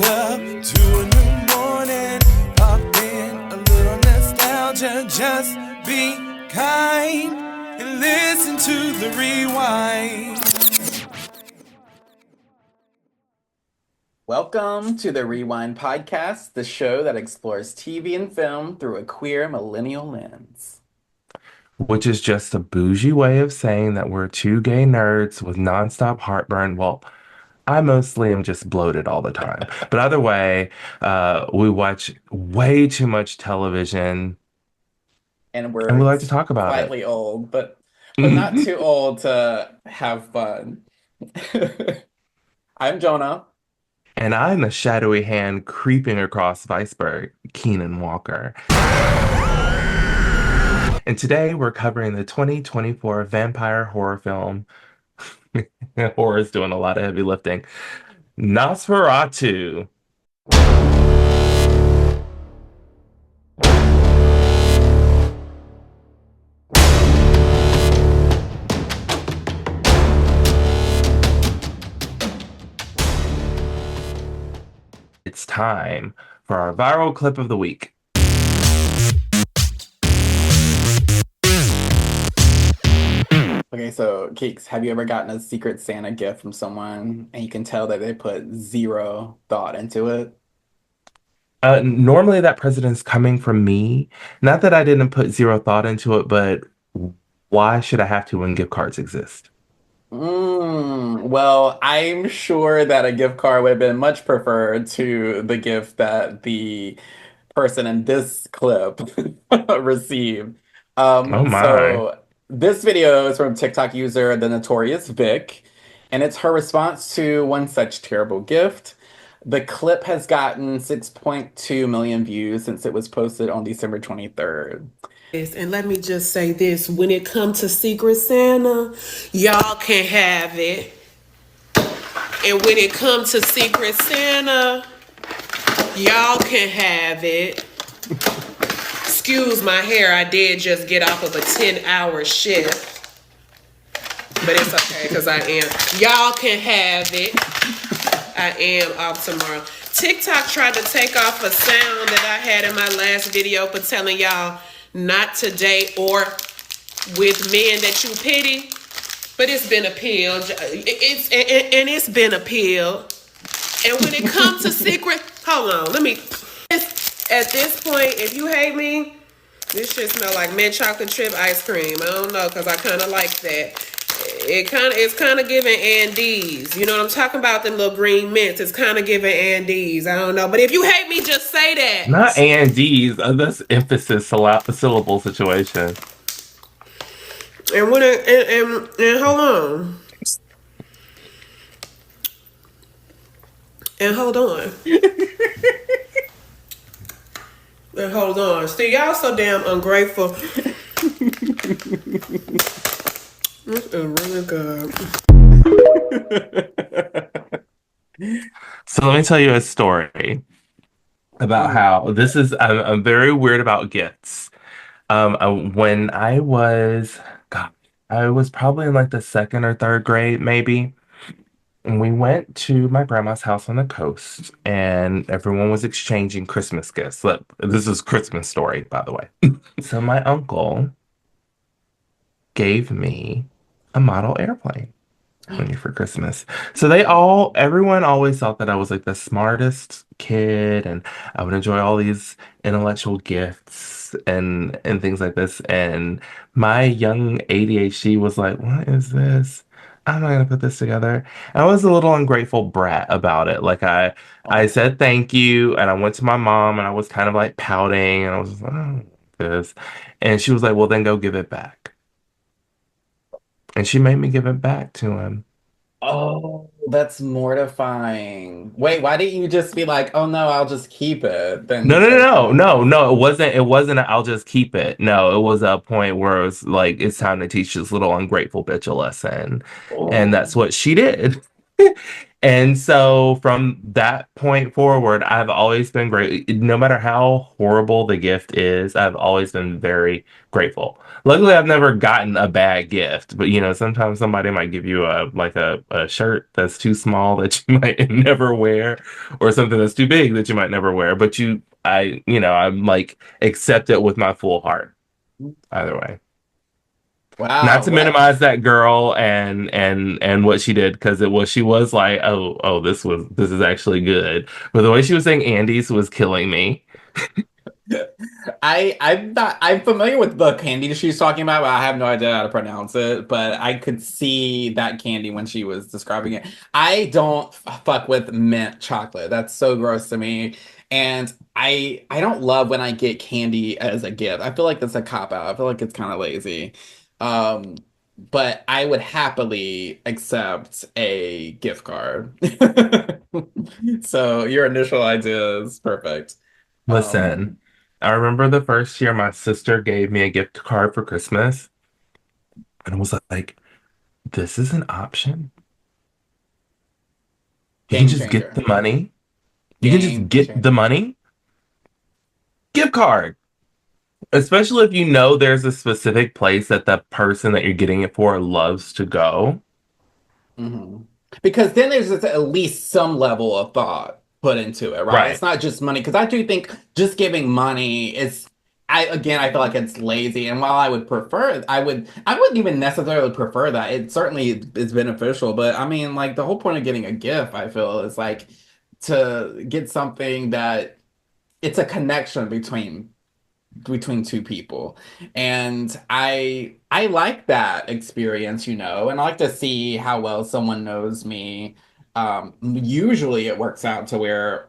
up to a new morning. Pop in a little nostalgia. Just be kind and listen to the rewind. Welcome to the Rewind Podcast, the show that explores TV and film through a queer millennial lens. Which is just a bougie way of saying that we're two gay nerds with nonstop heartburn. Well, I mostly am just bloated all the time. But either way, we watch way too much television And and we we're like to talk about it. slightly old, but not too old to have fun. I'm Jonah. And I'm the shadowy hand creeping across Viceberg, Keenan Walker. And today we're covering the 2024 vampire horror film. Horror is doing a lot of heavy lifting. Nosferatu. It's time for our viral clip of the week. Okay, so Keeks, have you ever gotten a Secret Santa gift from someone and you can tell that they put zero thought into it? Normally that precedent's coming from me. Not that I didn't put zero thought into it, but why should I have to when gift cards exist? Well, I'm sure that a gift card would have been much preferred to the gift that the person in this clip received. Oh my. So this video is from TikTok user The Notorious Vic, and it's her response to one such terrible gift. The clip has gotten 6.2 million views since it was posted on December 23rd. And let me just say this, when it comes to Secret Santa, y'all can have it. And when it comes to Secret Santa, y'all can have it. Excuse my hair, I did just get off of a 10-hour shift. But it's okay, because I am. Y'all can have it. I am off tomorrow. TikTok tried to take off a sound that I had in my last video for telling y'all not to date or with men that you pity, but it's been appealed. It's been appealed. And when it comes to secret, hold on, at this point, if you hate me, this shit smell like mint chocolate chip ice cream. I don't know, because I kind of like that. It's kind of giving Andes. You know what I'm talking about? Them little green mints. It's kind of giving Andes. I don't know. But if you hate me, just say that. Not Andes. That's emphasis syllable situation. And when and hold on. And hold on. And hold on. See, y'all so damn ungrateful. This is really good. So let me tell you a story about how this is. I'm very weird about gifts. When I was probably in like the second or third grade, maybe. And we went to my grandma's house on the coast, and everyone was exchanging Christmas gifts. Look, this is Christmas story, by the way. So my uncle gave me a model airplane for Christmas. So everyone always thought that I was like the smartest kid, and I would enjoy all these intellectual gifts and things like this. And my young ADHD was like, "What is this? I'm not gonna put this together." I was a little ungrateful brat about it. Like I said thank you, and I went to my mom, and I was kind of like pouting, and I was like, "Oh, this," and she was like, "Well, then go give it back." And she made me give it back to him. Oh, that's mortifying. Wait, why didn't you just be like, oh no, I'll just keep it? Then No, no, no, no, no, no. It wasn't I'll just keep it. No, it was a point where it was like, it's time to teach this little ungrateful bitch a lesson. And Oh. that's what she did. And so from that point forward, I've always been great. No matter how horrible the gift is, I've always been very grateful. Luckily, I've never gotten a bad gift, but sometimes somebody might give you a shirt that's too small that you might never wear, or something that's too big that you might never wear. But I'm like accept it with my full heart. Either way. Not Wow, to what? minimize that girl and what she did, because she was like, oh, this is actually good, but the way she was saying Andes was killing me. I'm familiar with the candy she's talking about, but I have no idea how to pronounce it. But I could see that candy when she was describing it. I don't fuck with mint chocolate. That's so gross to me. And I don't love when I get candy as a gift. I feel like that's a cop out. I feel like it's kind of lazy. Um, but I would happily accept a gift card. So your initial idea is perfect. Listen, I remember the first year my sister gave me a gift card for Christmas, and I was like, this is an option. You can Game just get the changer. money. You can just Game get the changer. money. Gift card. Especially if you know there's a specific place that the person that you're getting it for loves to go. Hmm. Because then there's at least some level of thought put into it, right? Right. It's not just money. Because I do think just giving money is, I feel like it's lazy. And while I would prefer, I wouldn't even necessarily prefer that. It certainly is beneficial, but I mean, like the whole point of getting a gift, I feel, is like to get something that it's a connection between two people, and I like that experience, and I like to see how well someone knows me. Usually it works out to where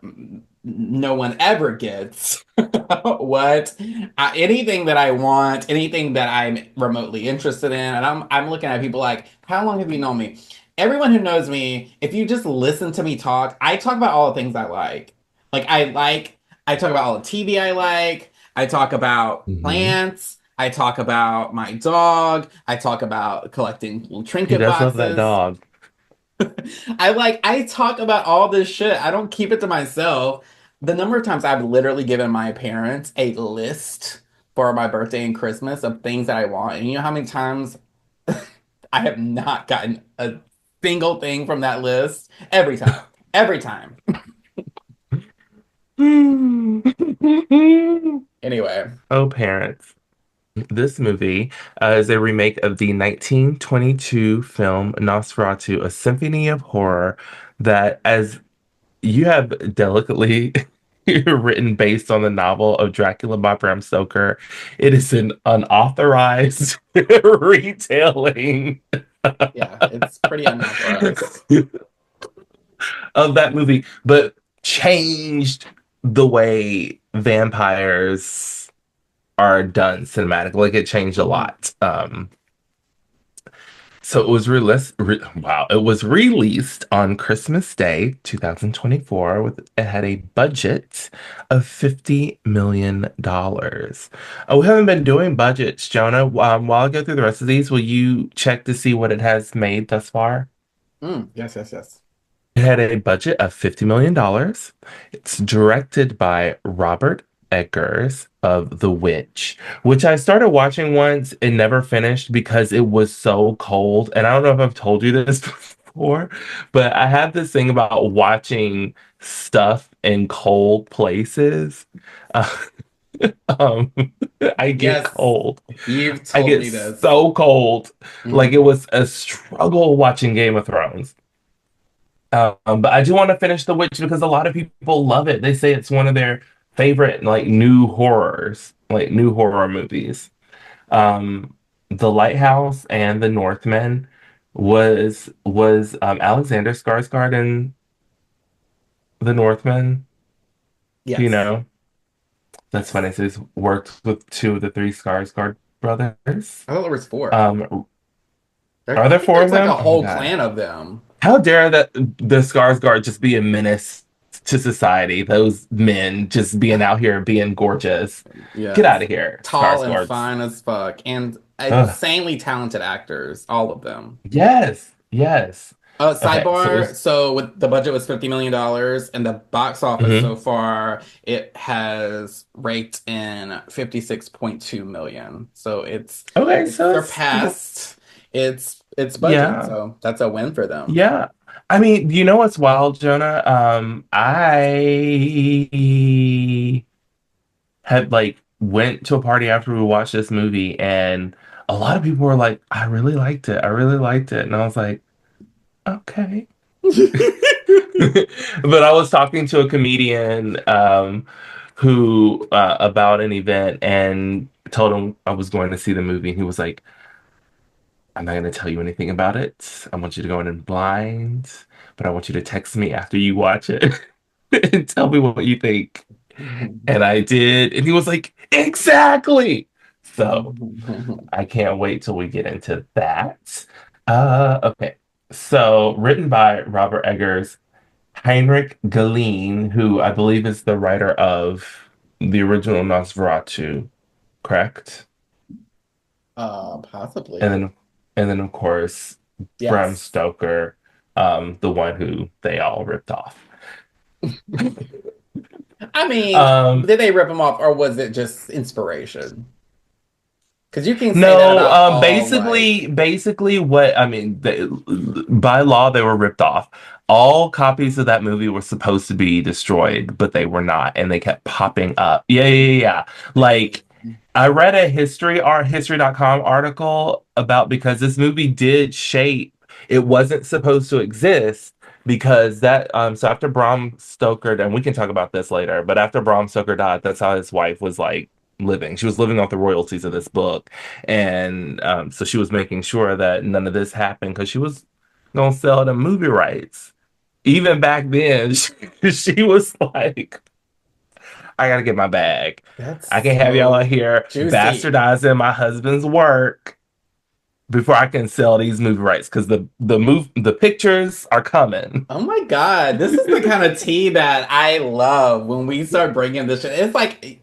no one ever gets what anything that I want, anything that I'm remotely interested in, and I'm looking at people like, how long have you known me? Everyone who knows me, if you just listen to me talk, I talk about all the things I like. I talk about all the TV I like. I talk about Hmm. plants. I talk about my dog. I talk about collecting little He trinket does love that boxes. dog. I talk about all this shit. I don't keep it to myself. The number of times I've literally given my parents a list for my birthday and Christmas of things that I want. And you know how many times I have not gotten a single thing from that list? Every time. Every time. Anyway. Oh, parents. This movie is a remake of the 1922 film Nosferatu, a symphony of horror that, as you have delicately written based on the novel of Dracula by Bram Stoker, it is an unauthorized retelling Yeah, it's pretty unauthorized. of that movie, but changed the way vampires are done cinematic. Like it changed a Mhm. lot. So it was it was released on Christmas Day, 2024, it had a budget of $50 million. We haven't been doing budgets, Jonah. While I go through the rest of these, will you check to see what it has made thus far? Yes, yes, yes. It had a budget of $50 million. It's directed by Robert Eggers of The Witch, which I started watching once and never finished because it was so cold. And I don't know if I've told you this before, but I have this thing about watching stuff in cold places. Uh, um, I get Yes, cold. you've I told get me this. so cold. Like Mhm. it was a struggle watching Game of Thrones. But I do want to finish The Witch because a lot of people love it. They say it's one of their favorite like new horror movies. Um, The Lighthouse and The Northman was Alexander Skarsgård in The Northman. Do you Yes, know? That's yes. funny. So he's worked with two of the three Skarsgård brothers. I thought there was four. Um, are I there think four of there's like a them? Oh my whole God. clan of them. How dare the Skarsgård just be a menace to society? Those men just being out here being gorgeous. Get out Yes, of here, tall and Skarsgårds. fine as fuck, and Ugh. insanely talented actors, all of them. Yes, yes. Okay, so Sidebar. So with the budget was $50 million, and the box office so mhm. far it has raked in 56.2 million. So Okay, it's so it's surpassed its budget. yeah. So that's a win for them. Yeah. I mean, you know what's wild, Jonah? I had like went to a party after we watched this movie and a lot of people were like, I really liked it. I really liked it. And I was like, okay. But I was talking to a comedian who about an event and told him I was going to see the movie and he was like, I'm not going to tell you anything about it. I want you to go in blind, but I want you to text me after you watch it and tell me what you think. And I did, and he was like, exactly. So I can't wait till we get into that. Okay. So written by Robert Eggers, Heinrich Galeen, who I believe is the writer of the original Nosferatu, correct? And Possibly. then of course Bram Yes. Stoker, the one who they all ripped off. I mean, Um, did they rip them off, or was it just inspiration? Because you can say that no, about all, like, basically what I mean, by law they were ripped off. All copies of that movie were supposed to be destroyed, but they were not, and they kept popping up. Yeah, yeah, yeah. Yeah. Like I read a history.com article about because this movie did shape. It wasn't supposed to exist because that so after Bram Stoker, and we can talk about this later, but after Bram Stoker died, that's how his wife was like living. She was living off the royalties of this book. And so she was making sure that none of this happened because she was gonna sell the movie rights. Even back then, she was like, I gotta get my bag. I that's can't have y'all out so here juicy. bastardizing my husband's work before I can sell these movie rights because the pictures are coming. Oh my God, this is the kind of tea that I love when we start bringing this shit.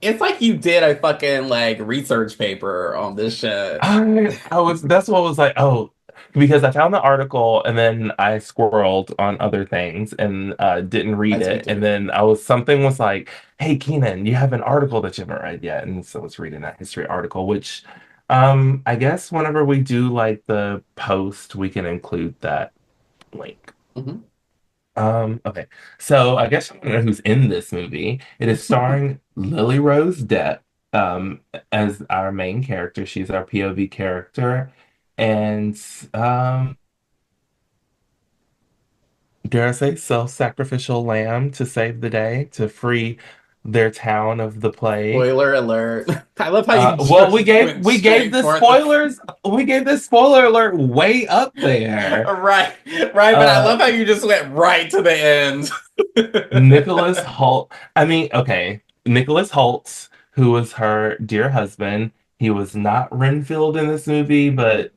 It's like you did a fucking like research paper on this shit. I was that's what I was like, oh, because I found the article and then I squirreled on other things and didn't read As we it. And do. then I was something was like, hey Keenan, you have an article that you haven't read yet. And so I was reading that history article, which I guess whenever we do like the post, we can include that link. Mhm. Okay. So I guess I want to know who's in this movie. It is starring Lily Rose Depp um, as our main character. She's our POV character. And dare I say, self-sacrificial lamb to save the day, to free their town of the plague. Spoiler alert. I love how you Well, just went we gave straight the for the spoilers. We gave the spoiler alert way up there. right, right, but I Uh, love how you just went right to the end. Nicholas Holt. I mean, okay, Nicholas Holtz, who was her dear husband. He was not Renfield in this movie, but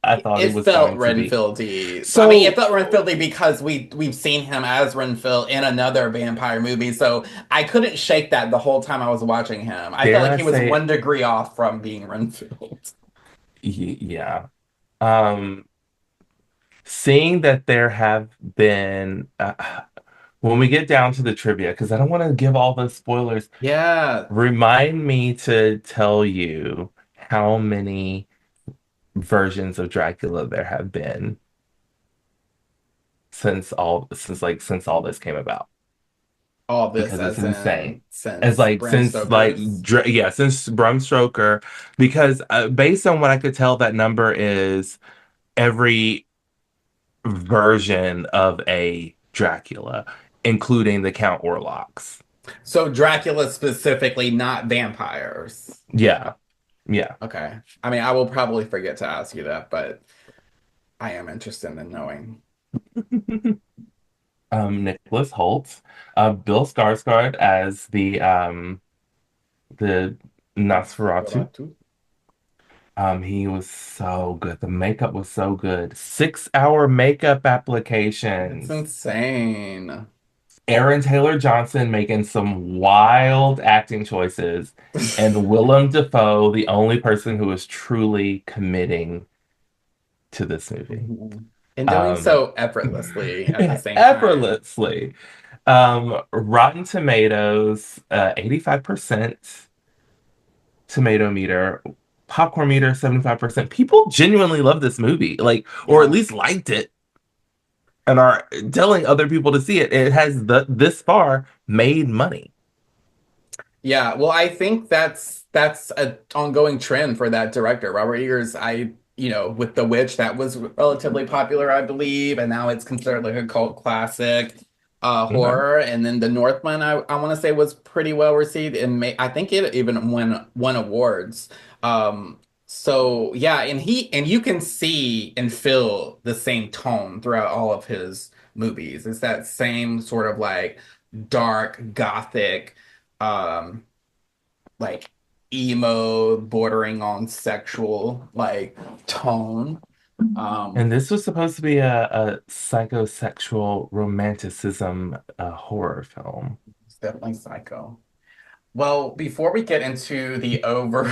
I thought he It was felt going to be. Renfieldy. I mean, it So, felt Renfieldy because we've seen him as Renfield in another vampire movie, so I couldn't shake that the whole time I was watching him. I felt dare like I he was say, 1 degree off from being Renfield. yeah. Um, Seeing that there have been, when we get down to the trivia, because I don't want to give all the spoilers, Yeah. remind me to tell you how many versions of Dracula there have been since all this came about All this because it's as insane. in It's since like Bram Stoker's. since Bram Stoker because based on what I could tell that number is every version of a Dracula including the Count Orlocks. So Dracula specifically, not vampires. Yeah. Yeah. Okay. I mean, I will probably forget to ask you that, but I am interested in knowing. Nicholas Holt, Bill Skarsgård as the Nosferatu. Nosferatu. He was so good. The makeup was so good. 6 hour makeup That's applications. insane. Aaron Taylor Johnson making some wild acting choices, and Willem Dafoe, the only person who is truly committing to this movie. And doing Um, so effortlessly at the same time. effortlessly. Rotten Tomatoes, 85% tomato meter, popcorn meter, 75%. People genuinely love this movie, like, or at Yeah. least liked it and are telling other people to see it. It has this far made money. Yeah, well, I think that's an ongoing trend for that director. Robert Eggers, with The Witch, that was relatively popular, I believe, and now it's considered like a cult classic Okay. horror. And then The Northman, I want to say was pretty well received, and I think it even won awards. So yeah, and you can see and feel the same tone throughout all of his movies. It's that same sort of like dark, gothic um like emo bordering on sexual like tone. And um this was supposed to be a psychosexual romanticism horror film. it's definitely psycho. Well, before we get into the over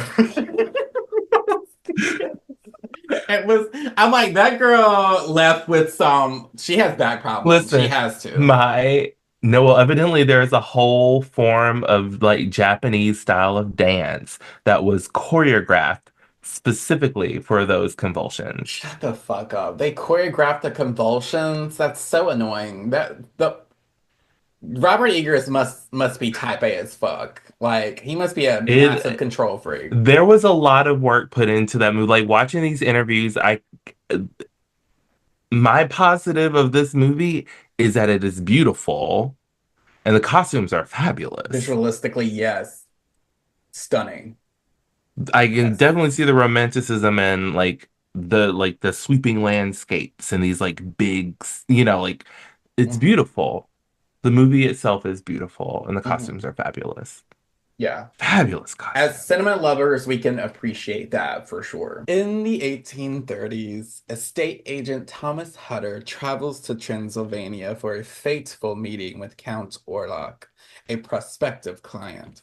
it was I'm like that girl left with some she has back problems, she Listen, has to. my no, well, evidently there's a whole form of like Japanese style of dance that was choreographed specifically for those convulsions. Shut the fuck up, they choreographed the convulsions. That's so annoying. That the Robert Eggers must be type A as fuck. Like he must be a massive It control freak. There was a lot of work put into that movie. Like watching these interviews, I my positive of this movie is that it is beautiful and the costumes are fabulous. Visualistically, yes. Stunning. I can Yes. definitely see the romanticism and like the sweeping landscapes and these like big, like it's Hmm. beautiful. The movie itself is beautiful and the Hmm. costumes are fabulous. Yeah. Fabulous As costumes. cinema lovers, we can appreciate that for sure. In the 1830s, estate agent Thomas Hutter travels to Transylvania for a fateful meeting with Count Orlok, a prospective client.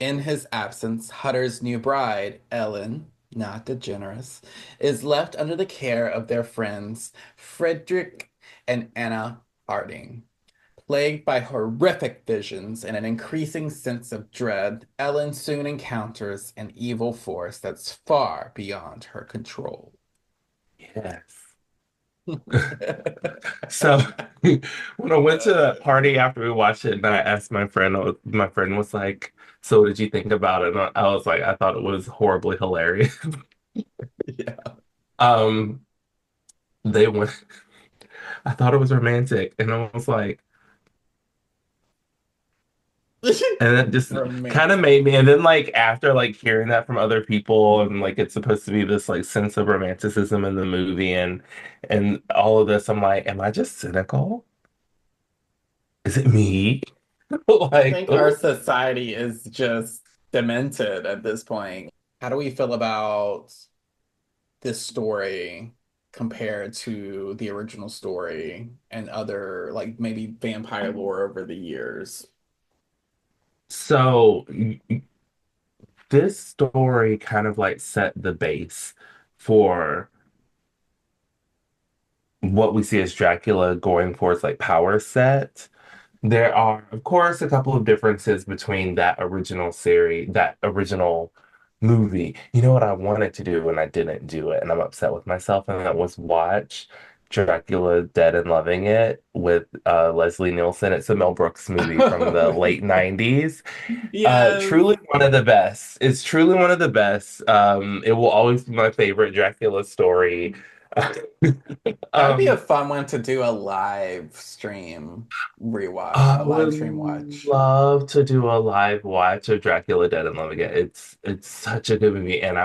In his absence, Hutter's new bride, Ellen, not DeGeneres, is left under the care of their friends, Frederick and Anna Harding. Plagued by horrific visions and an increasing sense of dread, Ellen soon encounters an evil force that's far beyond her control. Yes. So when I went to that party after we watched it, and I asked my friend, my friend was like, "So what did you think about it?" And I was like, "I thought it was horribly hilarious." Yeah. Um, they went. I thought it was romantic, and I was like, and it just kind of Romantic. made me. And then like after like hearing that from other people, and like it's supposed to be this like sense of romanticism in the movie, and all of this, I'm like, am I just cynical? Is it me? I Like, think our oh. society is just demented at this point. How do we feel about this story compared to the original story and other like maybe vampire lore over the years? So this story kind of like set the base for what we see as Dracula going for its like power set. There are, of course, a couple of differences between that original series, that original movie. You know what I wanted to do and I didn't do it, and I'm upset with myself, and that was watch Dracula Dead and Loving It with Leslie Nielsen. It's a Mel Brooks movie from the late 90s. Yes. Truly one of the best. It's truly one of the best. It will always be my favorite Dracula story. That would be a Um, fun one to do a live stream rewatch, I a live would stream watch. love to do a live watch of Dracula Dead and Loving It. It's such a good movie, and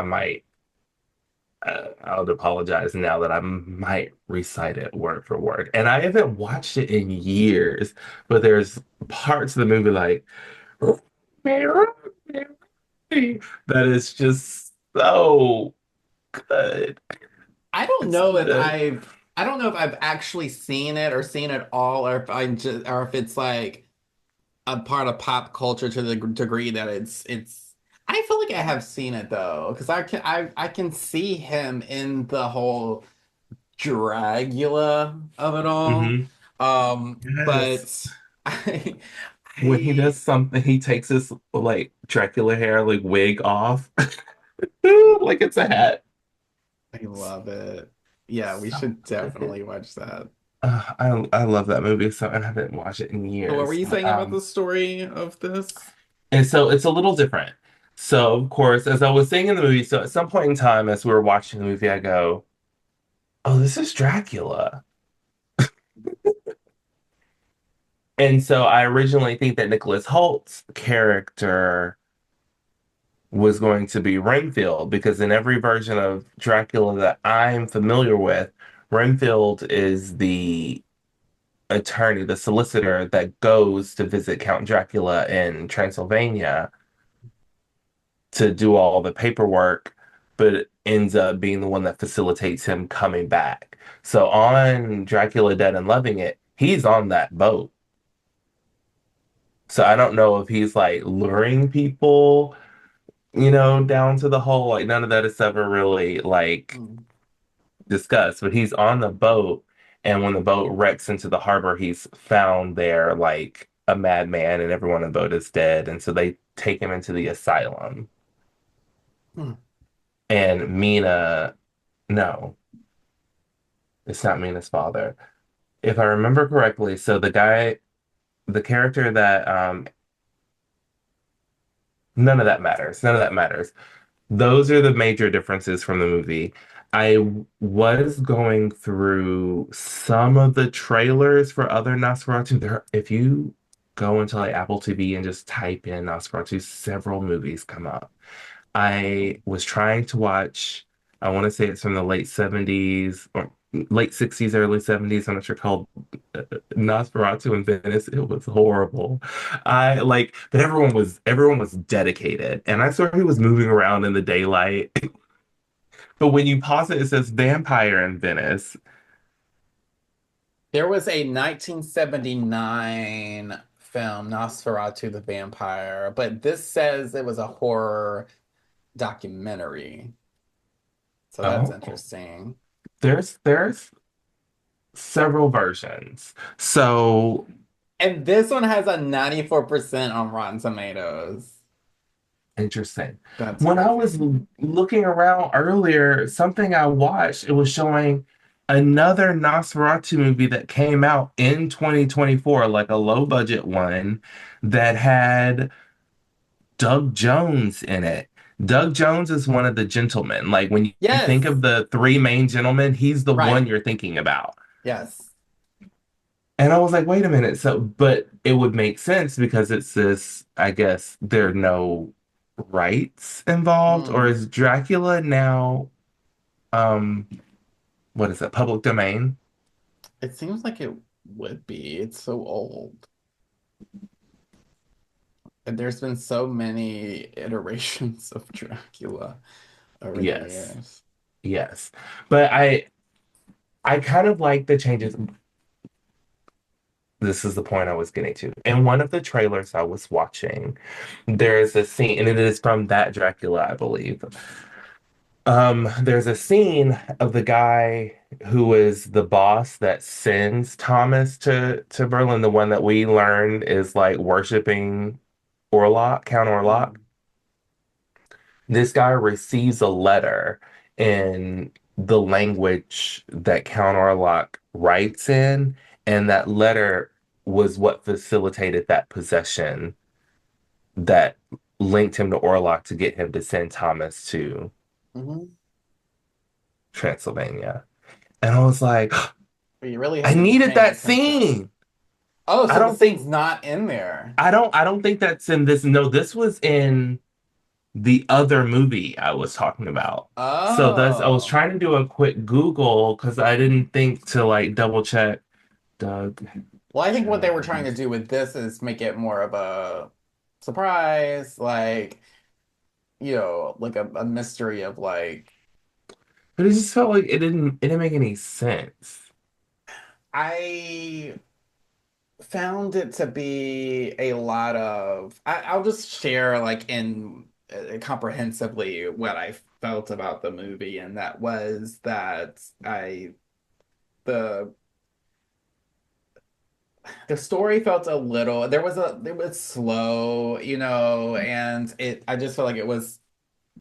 I would apologize now that I might recite it word for word. And I haven't watched it in years, but there's parts of the movie like that is just so good. I don't It's know if good. I've actually seen it or seen it all, or if I just or if it's like a part of pop culture to the degree that it's I feel like I have seen it though, because I can see him in the whole Dragula of it all. Hmm. Yes. But I, When he I does something, he takes his like Dracula hair like wig off, like it's a hat. I love it. Yeah, we So should good. definitely watch that. I love that movie so, and I haven't watched it in So what were years. you But saying about the story of this? and so it's a little different. So of course, as I was saying in the movie, so at some point in time, as we were watching the movie, I go, "Oh, this is Dracula." And so I originally think that Nicholas Holt's character was going to be Renfield because in every version of Dracula that I'm familiar with, Renfield is the attorney, the solicitor that goes to visit Count Dracula in Transylvania to do all the paperwork, but ends up being the one that facilitates him coming back. So on Dracula Dead and Loving It, he's on that boat. So I don't know if he's like luring people, down to the hole. Like none of that is ever really like Hmm. discussed, but he's on the boat. And when the boat wrecks into the harbor, he's found there like a madman and everyone on the boat is dead. And so they take him into the asylum. Hmm. And Mina, no, it's not Mina's father. If I remember correctly, so the character that, none of that matters. None of that matters. Those are the major differences from the movie. I was going through some of the trailers for other Nosferatu. If you go into like Apple TV and just type in Nosferatu, several movies come up. I was trying to watch, I want to say it's from the late 70s or late 60s, early 70s. I'm not sure, called Nosferatu in Venice. It was horrible. But everyone was dedicated. And I saw he was moving around in the daylight. But when you pause it, it says vampire in Venice. There was a 1979 film, Nosferatu the Vampire, but this says it was a horror documentary. So that's Oh, interesting. there's several versions. So And this one has a 94% on Rotten Tomatoes. interesting. That's When I crazy. was looking around earlier, something I watched, it was showing another Nosferatu movie that came out in 2024, like a low budget one that had Doug Jones in it. Doug Jones is one of the gentlemen. Like when you think Yes, of the three main gentlemen, he's the right. one you're thinking about. Yes. And I was like, wait a minute. So, but it would make sense because it's this, I guess there are no rights involved, or Hmm. is Dracula now, um, what is it, public domain? It seems like it would be. It's so old. And there's been so many iterations of Dracula over the Yes, years. yes. But I kind of like the changes. This is the point I was getting to. In one of the trailers I was watching, there is a scene, and it is from that Dracula, I believe. There's a scene of the guy who is the boss that sends Thomas to Berlin, the one that we learn is like worshiping Orlok, Count Orlok. Hmm. This guy receives a letter in the language that Count Orlok writes in, and that letter was what facilitated that possession that linked him to Orlok to get him to send Thomas to Hmm. Transylvania. And I was like, But you really I have to be needed paying that attention. scene. Oh, I so the don't scene's think not in there. I don't think that's in this. No, this was in the other movie I was talking about. So that's I was Oh. trying to do a quick Google because I didn't think to like double check Doug Well, I think what they were trying to Jones. do with this is make it more of a surprise, like, like a mystery of like, But it just felt like it didn't make any sense. I found it to be a lot of, I'll just share like in comprehensively what I felt about the movie, and that was that I the the story felt a little it was slow, and it I just felt like it was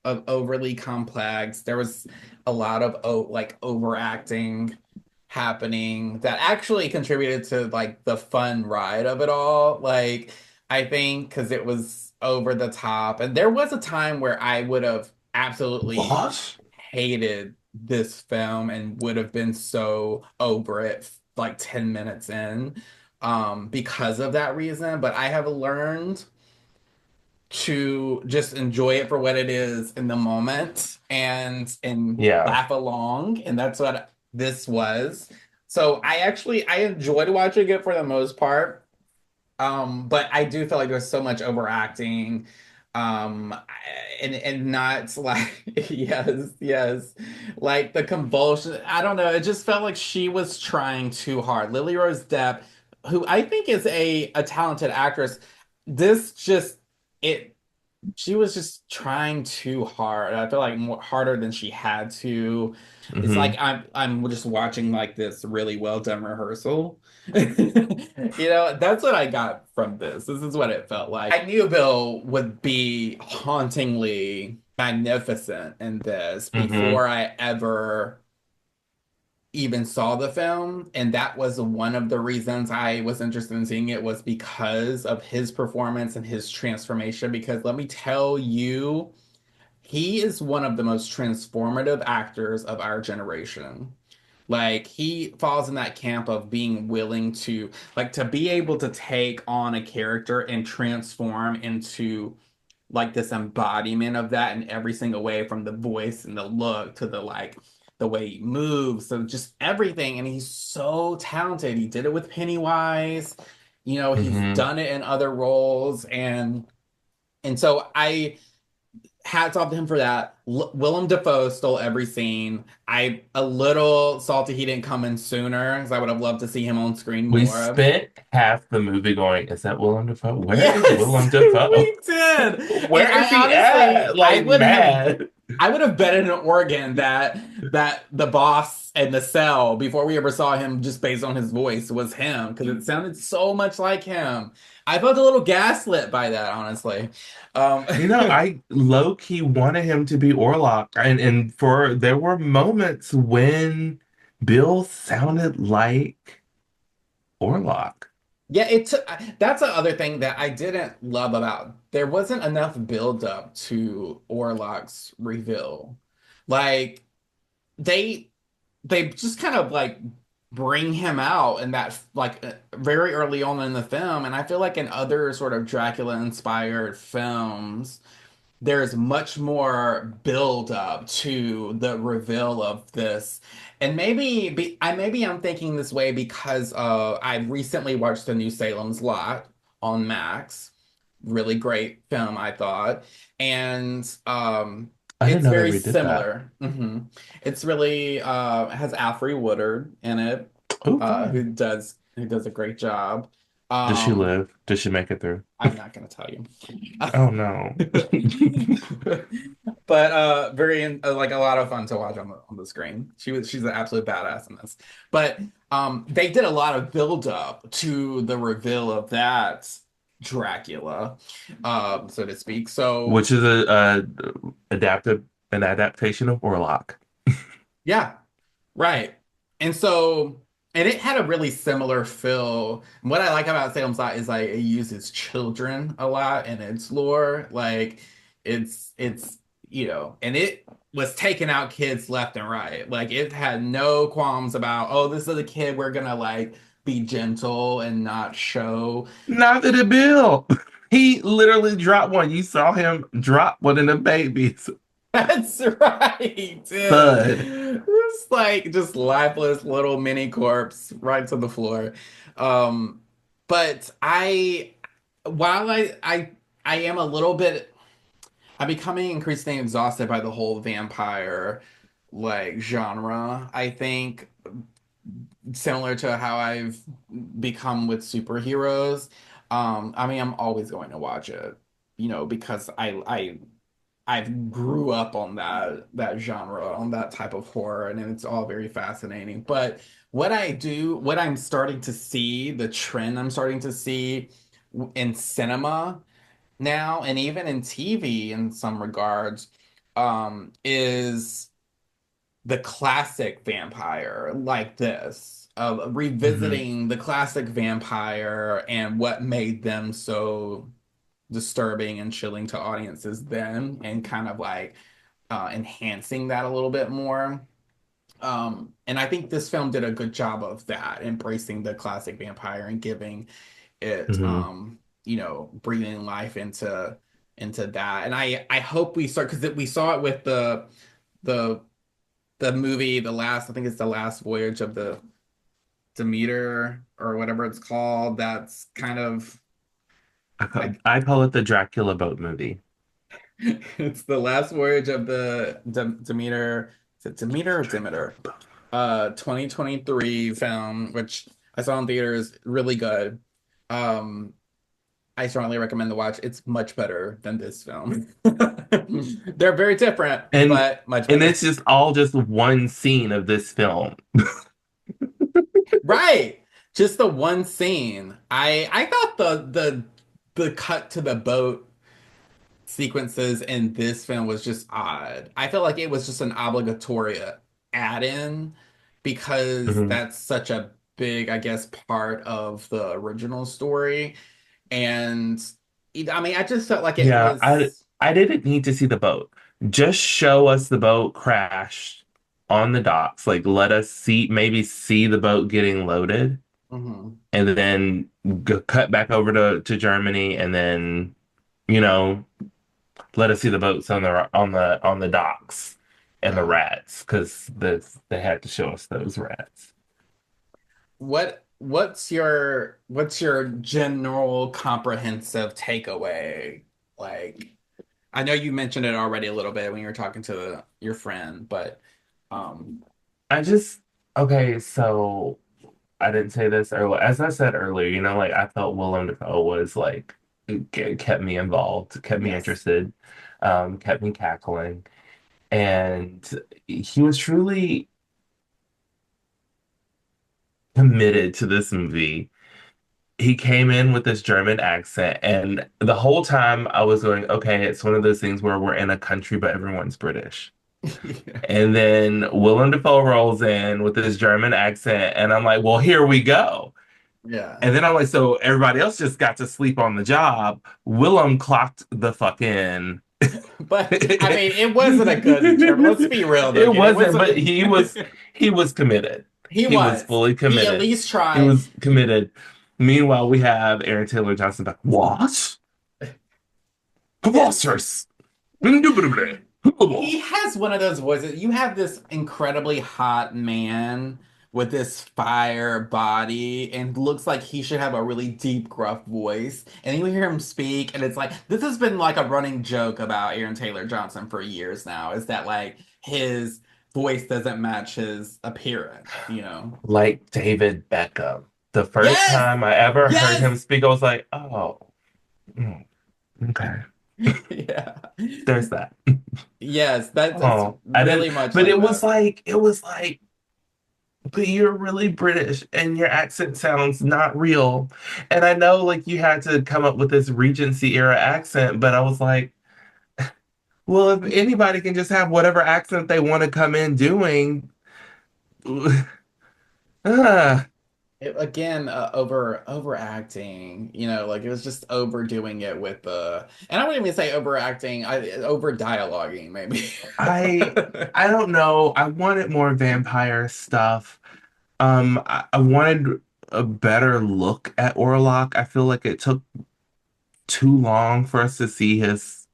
overly complex. There was a lot of like overacting happening that actually contributed to like the fun ride of it all. Like I think because it was over the top, and there was a time where I would have absolutely What? hated this film and would have been so over it like 10 minutes in because of that reason. But I have learned to just enjoy it for what it is in the moment and Yeah. laugh along, and that's what this was. So I enjoyed watching it for the most part, but I do feel like there's so much overacting, and not like yes, like the convulsion. I don't know. It just felt like she was trying too hard. Lily Rose Depp, who I think is a talented actress, this just it she was just trying too hard. I feel like more harder than she had to. It's like Hmm. I'm just watching like this really well done rehearsal. That's what I got from this. This is what it felt like. I knew Bill would be hauntingly magnificent in this Hmm. before I ever even saw the film, and that was one of the reasons I was interested in seeing it, was because of his performance and his transformation. Because let me tell you, he is one of the most transformative actors of our generation. Like he falls in that camp of being willing to like to be able to take on a character and transform into like this embodiment of that in every single way, from the voice and the look to the like the way he moves, so just everything. And he's so talented. He did it with Pennywise, he's Hmm. done it in other roles, and so I hats off to him for that. Willem Dafoe stole every scene. I a little salty he didn't come in sooner, because I would have loved to see him on screen We more. spent half the movie going, is that Willem Dafoe? Where is Yes, Willem Dafoe? we did. And Where is I he honestly, at? Like, mad. I would have betted an organ that the boss and the cell, before we ever saw him, just based on his voice, was him, because it sounded so much like him. I felt a little gaslit by that, honestly. Um, I low key wanted him to be Orlok, and for there were moments when Bill sounded like Orlok. yeah, that's the other thing that I didn't love about. There wasn't enough build up to Orlok's reveal. Like they they just kind of like bring him out in that like very early on in the film, and I feel like in other sort of Dracula inspired films there's much more build up to the reveal of this. And maybe I'm thinking this way because I recently watched the new Salem's Lot on Max. Really great film, I thought. And I didn't it's know they very redid that. similar. It's really has Alfre Woodard in it, Oh, fun. who does a great job. Does she Um, live? Does she make it through? I'm not gonna tell you. Oh no. But like a lot of fun to watch on the screen. She's an absolute badass in this. But they did a lot of build up to the reveal of that Dracula, so to speak. So Which is a adaptive an adaptation of Orlok. yeah, right. And so, and it had a really similar feel. What I like about Salem's Lot is like it uses children a lot in its lore. Like it's and it was taking out kids left and right. Like it had no qualms about, oh, this is a kid, we're gonna like be gentle and not show. Neither did Bill. He literally dropped one. You saw him drop one in the baby's That's right, dude. thud. It's like just lifeless little mini corpse right to the floor. Um, but while I am a little bit, I'm becoming increasingly exhausted by the whole vampire like genre. I think similar to how I've become with superheroes. I mean, I'm always going to watch it, because I I've grew up on that genre, on that type of horror, and it's all very fascinating. But what I'm starting to see, the trend I'm starting to see in cinema now, and even in TV in some regards, is the classic vampire like this, of Hmm. revisiting the classic vampire and what made them so disturbing and chilling to audiences then, and kind of like enhancing that a little bit more. And I think this film did a good job of that, embracing the classic vampire and giving it, Hmm. breathing life into that. And I hope we start, because we saw it with the the movie, I think it's the last voyage of the Demeter or whatever it's called. That's kind of like I call it the Dracula boat movie. it's the last voyage of the Demeter. Is it Demeter or Demeter? 2023 film, which I saw in theaters, really good. Um, I strongly recommend the watch. It's much better than this film. They're very different, And but much and better. it's just all just one scene of this film. Right. Just the one scene. I thought the cut to the boat sequences in this film was just odd. I felt like it was just an obligatory add-in because Mhm. that's such a big, I guess, part of the original story. And I mean, I just felt like it Yeah, was. I didn't need to see the boat. Just show us the boat crash on the docks. Like let us see the boat getting loaded, Mhm. and then cut back over to Germany, and then you know let us see the boats on the docks and the Yeah. rats because they had to show us those rats. What's your general comprehensive takeaway? Like, I know you mentioned it already a little bit when you were talking to your friend, but um I just okay, so I didn't say this earlier. As I said earlier, like I felt Willem Dafoe was like kept me involved, kept me yes. interested, kept me cackling, and he was truly committed to this movie. He came in with this German accent, and the whole time I was going, okay, it's one of those things where we're in a country, but everyone's British. And then Willem Dafoe rolls in with this German accent, and I'm like, well, here we go. Yeah. And then I'm like, so everybody else just got to sleep on the job. Willem clocked the fuck in. But I mean, it wasn't a good German. Let's be real though, It again. It wasn't, wasn't but he was committed. he He was was. fully He at committed. least He tried. was committed. Meanwhile, we have Aaron Taylor Johnson back. What? His Preposterous. Indubitably. he has one of those voices. You have this incredibly hot man with this fire body and looks like he should have a really deep, gruff voice. And you hear him speak, and it's like this has been like a running joke about Aaron Taylor Johnson for years now, is that like his voice doesn't match his appearance? Like David Beckham. The first Yes! time I ever heard him Yes! speak, I was like, oh, mm, okay. Yeah. There's that. Yes, that's Oh, I didn't, really much but like that. it was like, but you're really British and your accent sounds not real. And I know like you had to come up with this Regency era accent, but I was like, well, if anybody can just have whatever accent they want to come in doing, ah, Again, overacting, like it was just overdoing it with and I wouldn't even say overacting, over dialoguing maybe. I I don't know. I wanted more vampire stuff. I wanted a better look at Orlok. I feel like it took too long for us to see his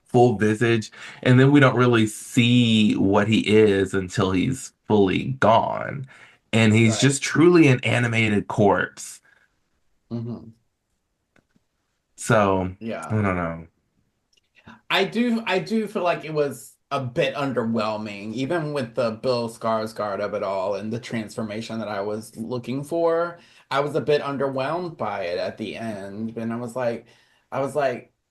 full visage, and then we don't really see what he is until he's fully gone. And he's Right. just truly an animated corpse. Hmm. So, I Yeah. don't know. I do feel like it was a bit underwhelming, even with the Bill Skarsgård of it all and the transformation that I was looking for. I was a bit underwhelmed by it at the end, and I was like,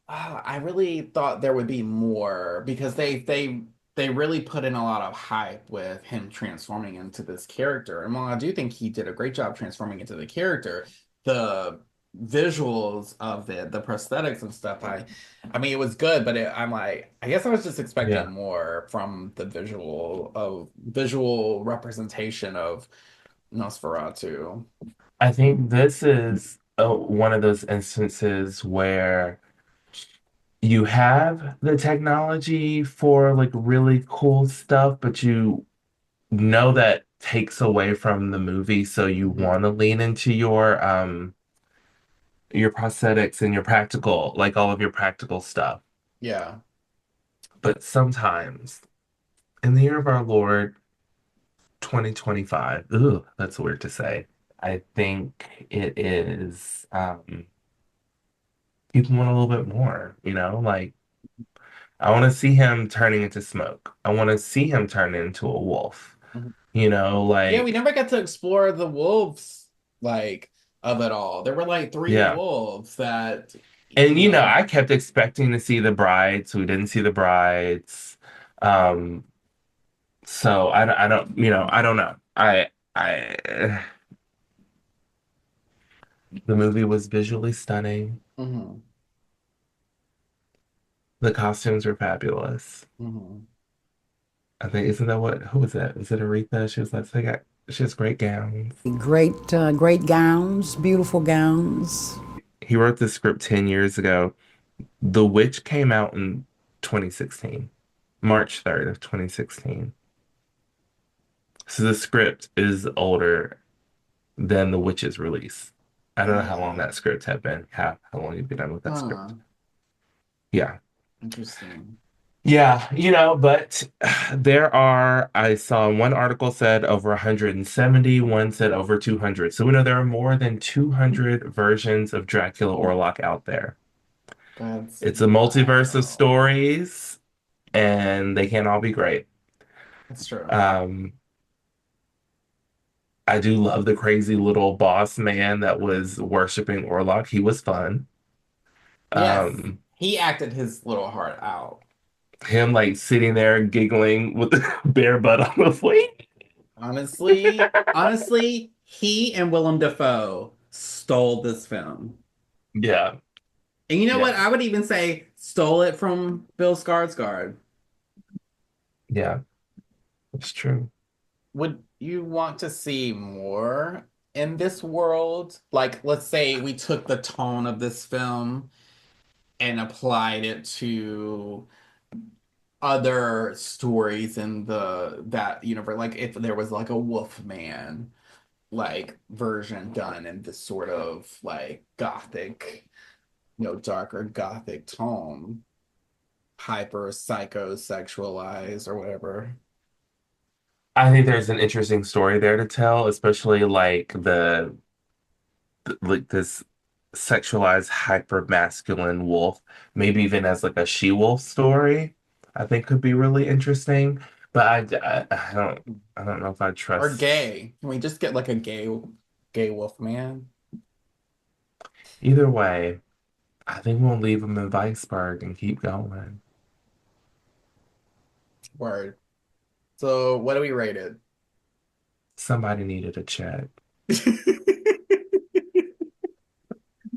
I really thought there would be more because they really put in a lot of hype with him transforming into this character. And while I do think he did a great job transforming into the character, the visuals of it, the prosthetics and stuff, I mean it was good, but I'm like, I guess I was just expecting Yeah. more from the visual representation of Nosferatu. I think this is one of those instances where you have the technology for like really cool stuff, but you know that takes away from the movie, so you Mhm. want to lean into your prosthetics and your practical, like all of your practical stuff. Yeah. But sometimes in the year of our Lord 2025, ooh, that's weird to say. I think it is people want a little bit more, like I want to see him turning into smoke. I want to see him turn into a wolf. Yeah, we Like, never got to explore the wolves like of it all. There were like three yeah. wolves that, And you know, I kept expecting to see the brides. We didn't see the brides. Um, so I don't, I don't know. The movie was visually stunning. hmm The costumes were fabulous. hmm I think, isn't that who was that? Was it Aretha? She was like, she has great gowns. Great gowns, beautiful gowns. He wrote the script 10 years ago. The Witch came out in 2016, March 3rd of 2016. So the script is older than The Witch's release. I don't know how long Yeah. that script had been. How long you've been done with that script. Huh. Yeah. Interesting. Yeah, but I saw one article said over 170, one said over 200. So we know there are more than 200 versions of Dracula Orlok out there. That's It's a multiverse of wild. stories, and they can't all be great. That's true. Um, I do love the crazy little boss man that was worshiping Orlok. He was fun. Yes, Um, he acted his little heart out. him like sitting there giggling with the bare butt on the plate. Honestly, he and Willem Dafoe stole this film. Yeah, And you know what? yeah, I would even say stole it from Bill Skarsgård. yeah. It's true. Would you want to see more in this world? Like, let's say we took the tone of this film and applied it to other stories in the that universe. Like, if there was like a Wolfman like version done in this sort of like gothic, darker gothic tone, hyper psychosexualized or whatever. I think there's an interesting story there to tell, especially like like this sexualized hyper masculine wolf, maybe even as like a she-wolf story. I think could be really interesting. But I don't know if I Or trust gay. Can we just get like a gay wolf man? either way. I think we'll leave him in Viceberg and keep going. Word. So what do we rate it? Somebody needed a check.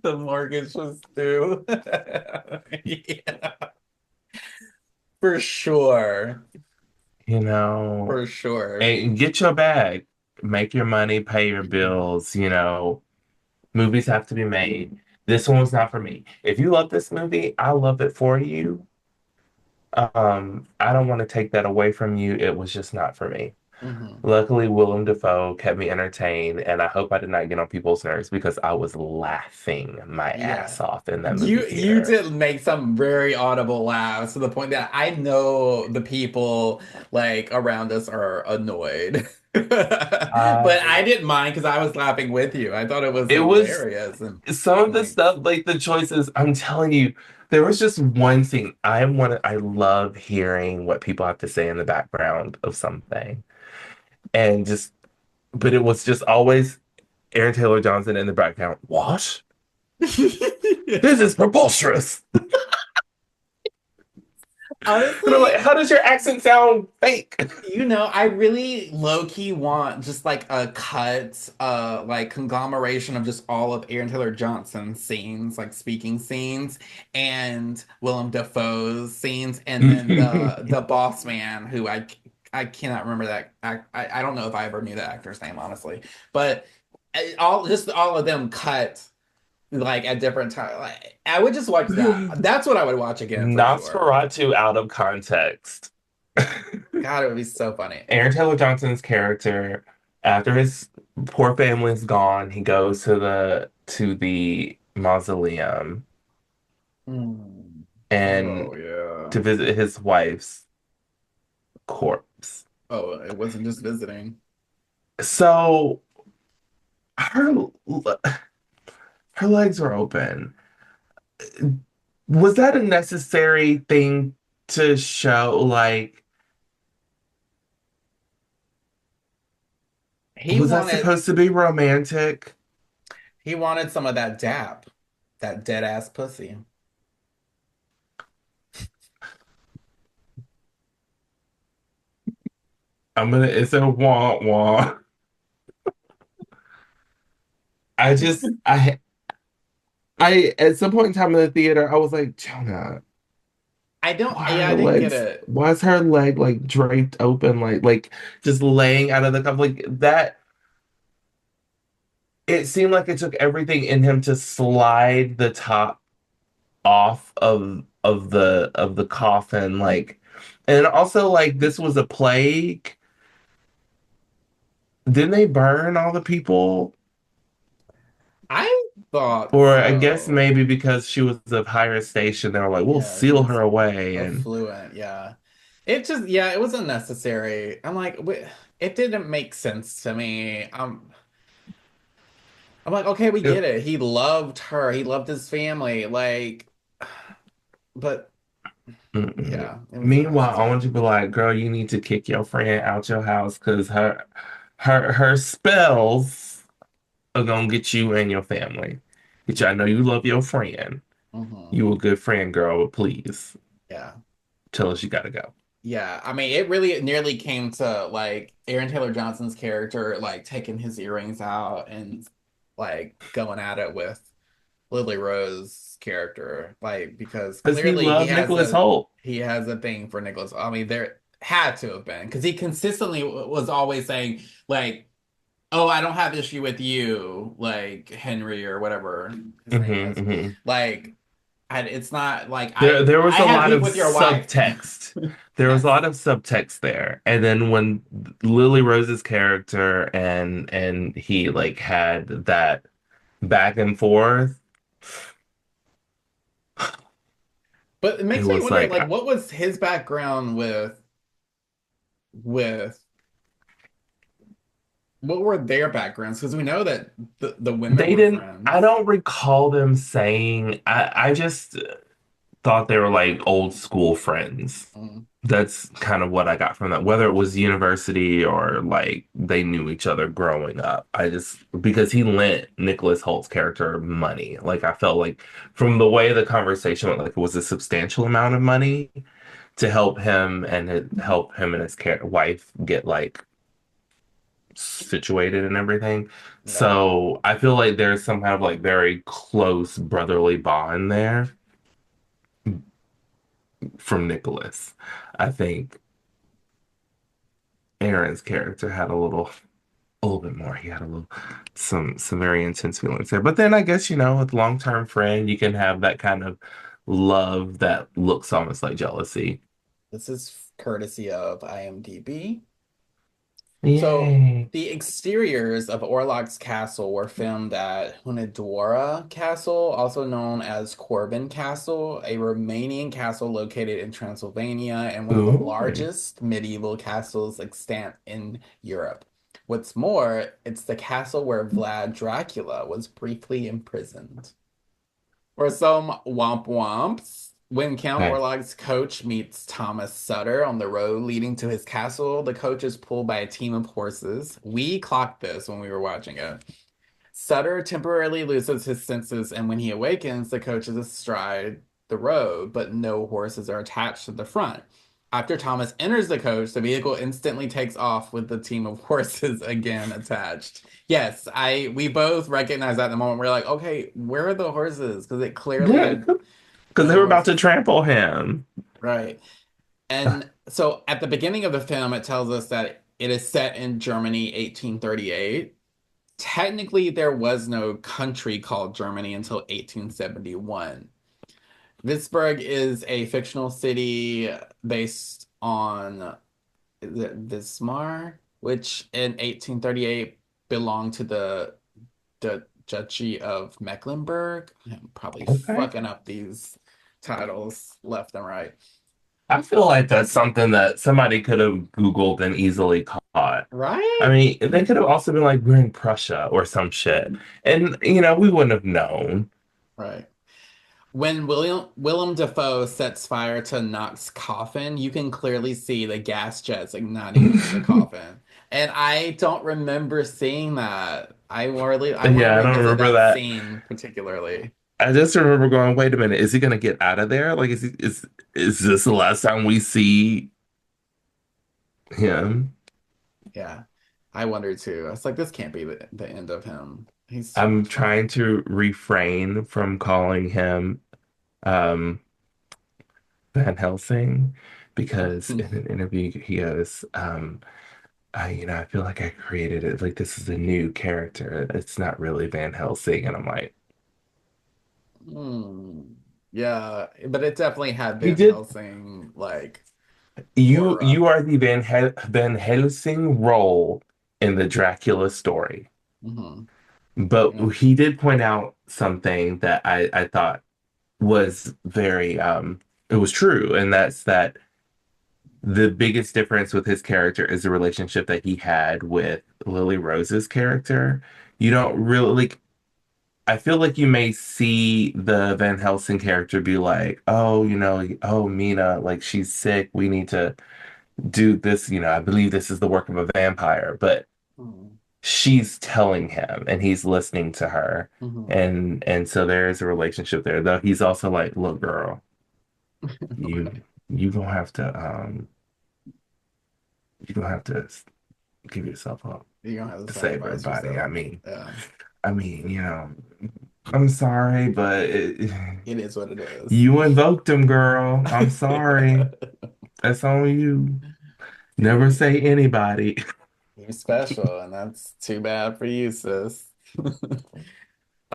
The mortgage was due. Yeah, for sure. You know, For sure. and get your bag, make your money, pay your bills. Movies have to be made. This one was not for me. If you love this movie, I love it for you. I don't want to take that away from you. It was just not for me. Mhm. Luckily, Willem Dafoe kept me entertained, and I hope I did not get on people's nerves because I was laughing my Yeah. ass off in that movie You theater. did make some very audible laughs to the point that I know the people like around us are annoyed. But I I didn't mind because I was laughing with you. I thought it was It was hilarious and some of the points. stuff, like the choices. I'm telling you, there was just one thing. I love hearing what people have to say in the background of something, and but it was just always Aaron Taylor Johnson in the background. What? This is preposterous. And I'm like, Honestly, how does your accent sound fake? I really low-key want just like a cut, like conglomeration of just all of Aaron Taylor Johnson's scenes, like speaking scenes, and Willem Dafoe's scenes, and then the boss man, who I cannot remember that. I don't know if I ever knew that actor's name, honestly, but all of them cut like at different times. Like, I would just watch that. That's what I would watch again for sure. Nosferatu out of context. God, it would be so funny. Aaron Taylor Johnson's character, after his poor family's gone, he goes to the mausoleum Mm. and Oh yeah. to visit his wife's corpse. Oh, it wasn't just visiting. So her her legs were open. Was that a necessary thing to show? Like, He was that wanted supposed to be romantic? he wanted some of that dap, that dead ass pussy. It's a wah wah. I just, at some point in time in the theater, I was like, Jonah, I didn't get it. why is her leg like draped open, like just laying out of the cup like that? It seemed like it took everything in him to slide the top off of the coffin, like, and also like this was a plague. Didn't they burn all the people? I thought Or I guess so. maybe because she was of higher station, they were like, we'll Yeah, she seal her was away. And affluent. Yeah. It just, yeah, it was unnecessary. I'm like, it didn't make sense to me. I'm like, okay, we get it, it. He loved her. He loved his family. Like, but mm-mm. yeah, it was Meanwhile, I want unnecessary. you to be like, girl, you need to kick your friend out your house because her spells are gonna get you and your family. Which I know you love your friend. Hmm. You a good friend, girl, but please Yeah. tell us you gotta go. Yeah. I mean, it really nearly came to like Aaron Taylor Johnson's character, like taking his earrings out and like going at it with Lily Rose character, like because Because he clearly loved Nicholas Holt. he has a thing for Nicholas. I mean, there had to have been because he consistently was always saying like, "Oh, I don't have issue with you," like Henry or whatever his name Hmm is. hmm Like, it's not like There was I a have lot beef of with your wife. subtext. There was a Yes. lot of subtext there. And then when Lily Rose's character and he like had that back and forth, But it it makes me was wonder, like like, what was his background with what were their backgrounds? Because we know that the women they were didn't I friends. don't recall them saying I just thought they were like old school friends. Mm. That's kind of what I got from that, whether it was university or like they knew each other growing up. I just because he lent Nicholas Holt's character money. Like I felt like from the way the conversation went, like it was a substantial amount of money to help him and his wife get like situated and everything. Yeah. So I feel like there's some kind of like very close brotherly bond there from Nicholas. I think Aaron's character had a little bit more. He had a little some very intense feelings there. But then I guess, with long-term friend, you can have that kind of love that looks almost like jealousy. This is courtesy of IMDb. So Yay. the exteriors of Orlok's castle were filmed at Hunidora Castle, also known as Corbin Castle, a Romanian castle located in Transylvania and one of the Ooh. largest medieval castles extant in Europe. What's more, it's the castle where Vlad Dracula was briefly imprisoned. For some womp womps, when Count Okay. Orlog's coach meets Thomas Sutter on the road leading to his castle, the coach is pulled by a team of horses. We clocked this when we were watching it. Sutter temporarily loses his senses, and when he awakens, the coach is astride the road, but no horses are attached to the front. After Thomas enters the coach, the vehicle instantly takes off with the team of horses again attached. Yes, we both recognize that in the moment. We're like, okay, where are the horses? Because it clearly Yeah, had because they no were about to horses. trample him. Right. And so at the beginning of the film, it tells us that it is set in Germany, 1838. Technically, there was no country called Germany until 1871. Witzburg is a fictional city based on Wismar, which in 1838 belonged to the Duchy of Mecklenburg. I'm probably Okay. fucking up these titles left and right. I feel like that's something that somebody could have Googled and easily caught. I Right? mean, they could have also been like, we're in Prussia or some shit. And, we wouldn't have known. Right. When Willem Dafoe sets fire to Knox's coffin, you can clearly see the gas jets igniting into the coffin. And I don't remember seeing that. I want to Yeah, I don't revisit remember that that. scene particularly. I just remember going, wait a minute, is he gonna get out of there? Like, is this the last time we see him? Yeah. I wonder too. I was like, this can't be the end of him. He's I'm trying to refrain from calling him um Van Helsing because in an interview he goes, I feel like I created it. Like this is a new character. It's not really Van Helsing. And I'm like, Hmm. Yeah, but it definitely had he Van did. Helsing like You aura. you are the Van Helsing role in the Dracula story. Hmm. But Yeah. he did point out something that I thought was very it was true, and that's that the biggest difference with his character is the relationship that he had with Lily Rose's character. You don't really like I feel like you may see the Van Helsing character be like, oh, oh, Mina, like she's sick. We need to do this. I believe this is the work of a vampire. But Hmm. she's telling him and he's listening to her. Hmm. And so there is a relationship there. Though he's also like, look, girl, you you don't have to you don't have to give yourself up You're gonna have to to save sacrifice everybody. I yourself. mean, Yeah, I mean, I'm sorry, but it is what it is. you invoked him, girl. I'm sorry. That's on you. Never say anybody. You're special, and that's too bad for you, sis.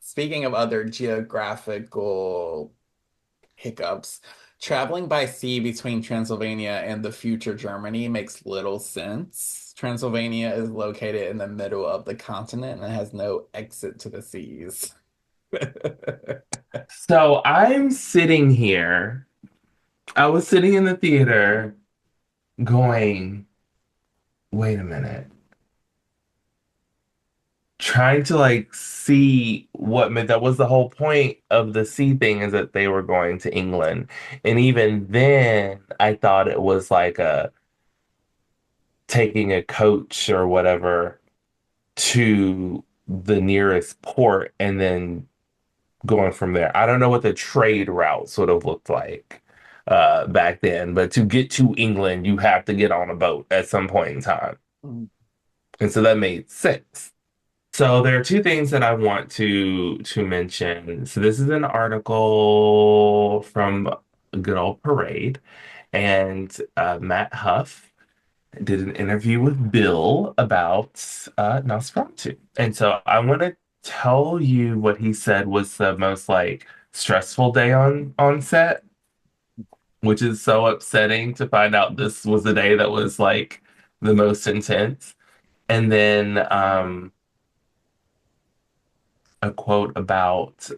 Speaking of other geographical hiccups, traveling by sea between Transylvania and the future Germany makes little sense. Transylvania is located in the middle of the continent and has no exit to the seas. So I'm sitting here. I was sitting in the theater going, wait a minute. Trying to like see what meant that was the whole point of the sea thing is that they were going to England. And even then I thought it was like a taking a coach or whatever to the nearest port and then going from there. I don't know what the trade route sort of looked like back then, but to get to England, you have to get on a boat at some point in time. And so that made sense. So there are two things that I want to mention. So this is an article from a good old Parade, and Matt Huff did an interview with Bill about Nosferatu. And so I want to tell you what he said was the most like stressful day on set, which is so upsetting to find out this was the day that was like the most intense. And then a quote about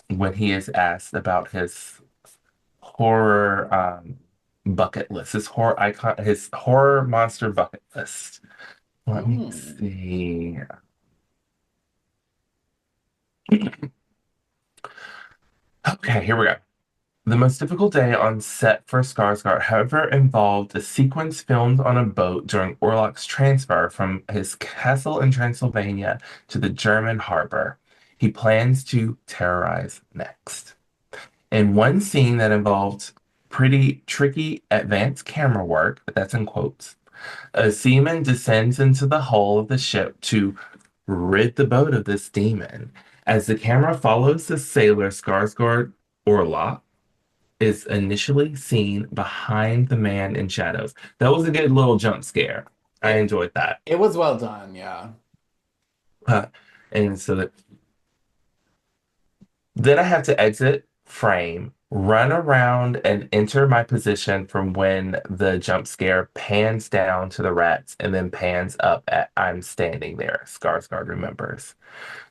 when he is asked about his horror bucket list, his horror monster bucket list. Let me Mm. see. Okay, here we go. The most difficult day on set for Skarsgård, however, involved a sequence filmed on a boat during Orlok's transfer from his castle in Transylvania to the German harbor. He plans to terrorize next. In one scene that involved pretty tricky advanced camera work, that's in quotes, a seaman descends into the hull of the ship to rid the boat of this demon. As the camera follows the sailor Skarsgård Orlok is initially seen behind the man in shadows. That was a good little jump scare. I It enjoyed that. it was well done, yeah. Uh, and so that then I have to exit frame, run around, and enter my position from when the jump scare pans down to the rats and then pans up at I'm standing there. Skarsgård remembers.